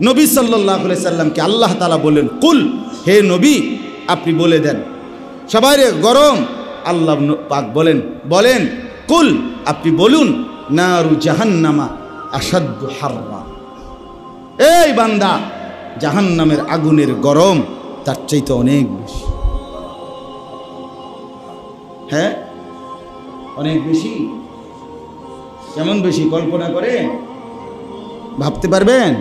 নবী সাল্লাল্লাহু আলাইহি সাল্লামকে আল্লাহ তাআলা বললেন, কুল, হে নবী আপনি বলে দেন সবাই রে গরম। আল্লাহ পাক বলেন কুল, আপনি বলুন, নারু জাহান্নামা আশাদ্দু হাররা, এই বান্দা জাহান্নামের আগুনের গরম তার চাইতে অনেক বেশি। হ্যাঁ, অনেক বেশি। কেমন বেশি কল্পনা করে ভাবতে পারবেন?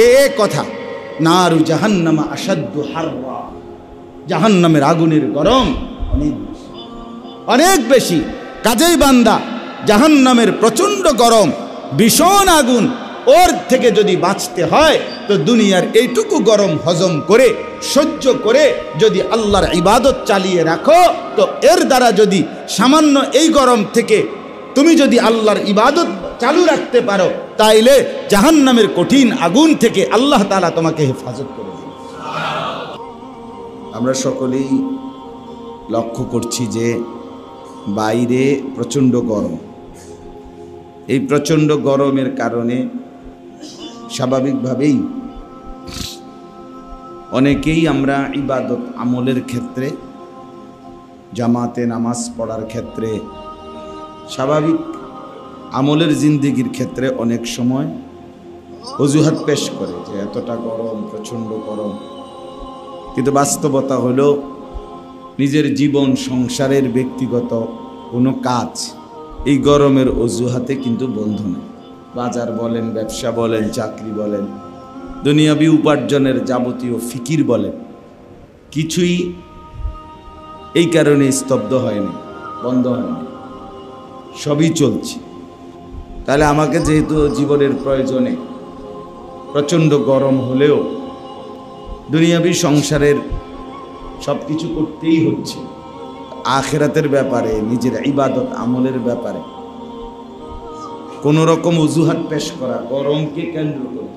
এ কথা, নারু জাহান্নামা আশাদ্দু হাররা, জাহান্নামের আগুনের গরম অনেক বেশি, অনেক বেশি। কাজেই বান্দা জাহান্নামের প্রচণ্ড গরম, ভীষণ আগুন, ওর থেকে যদি বাঁচতে হয় তো দুনিয়ার এইটুকু গরম হজম করে সহ্য করে যদি আল্লাহর ইবাদত চালিয়ে রাখো, তো এর দ্বারা যদি সামান্য এই গরম থেকে তুমি যদি আল্লাহর ইবাদত চালু রাখতে পারো, তাইলে জাহান্নামের কঠিন আগুন থেকে আল্লাহ তাআলা তোমাকে হেফাজত করে দেবে। আমরা সকলেই লক্ষ্য করছি যে বাইরে প্রচণ্ড গরম। এই প্রচণ্ড গরমের কারণে স্বাভাবিকভাবেই অনেকেই আমরা ইবাদত আমলের ক্ষেত্রে, জামাতে নামাজ পড়ার ক্ষেত্রে, স্বাভাবিক আমলের জিন্দেগির ক্ষেত্রে অনেক সময় অজুহাত পেশ করে যে এতটা গরম, প্রচণ্ড গরম। কিন্তু বাস্তবতা হলো নিজের জীবন সংসারের ব্যক্তিগত কোনো কাজ এই গরমের অজুহাতে কিন্তু বন্ধ নেই। বাজার বলেন, ব্যবসা বলেন, চাকরি বলেন, দুনিয়াবি উপার্জনের যাবতীয় ফিকির বলেন, কিছুই এই কারণে স্তব্ধ হয়নি, বন্ধ হয়নি, সবই চলছে। তাহলে আমাকে যেহেতু জীবনের প্রয়োজনে প্রচণ্ড গরম হলেও দুনিয়াবি সংসারের সব কিছু করতেই হচ্ছে, আখিরাতের ব্যাপারে, নিজের ইবাদত আমলের ব্যাপারে কোনো রকম অজুহাত পেশ করা গরমকে কেন্দ্র করে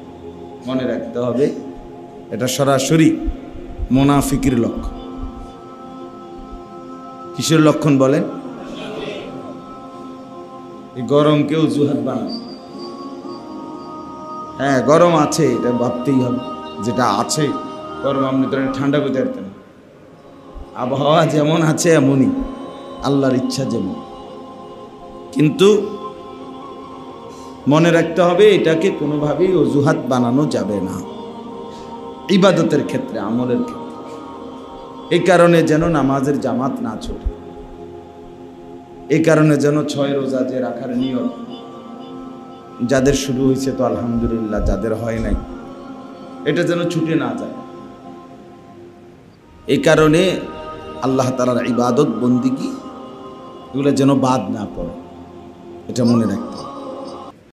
মনে রাখতে হবে এটা সরাসরি মুনাফিকের লক্ষণ। কিসের লক্ষণ বলেন? এই গরমকে অজুহাত বানায়। হ্যাঁ, গরম আছে, এটা ভাবতেই হবে, যেটা আছে গরম। আপনি তো ঠান্ডা করতে পারতেন, আবহাওয়া যেমন আছে এমনই, আল্লাহর ইচ্ছা যেমন। কিন্তু মনে রাখতে হবে এটাকে কোনোভাবেই অজুহাত বানানো যাবে না ইবাদতের ক্ষেত্রে, আমলের ক্ষেত্রে। এই কারণে যেন নামাজের জামাত না ছোটে, এই কারণে যেন 6 রোজা যে রাখার নিয়ত যাদের শুরু হয়েছে তো আলহামদুলিল্লাহ, যাদের হয় নাই এটা যেন ছুটে না যায়। এই কারণে আল্লাহ তাআলার ইবাদত বন্দিগি এগুলো যেন বাদ না পড়ে, এটা মনে রাখতে হবে।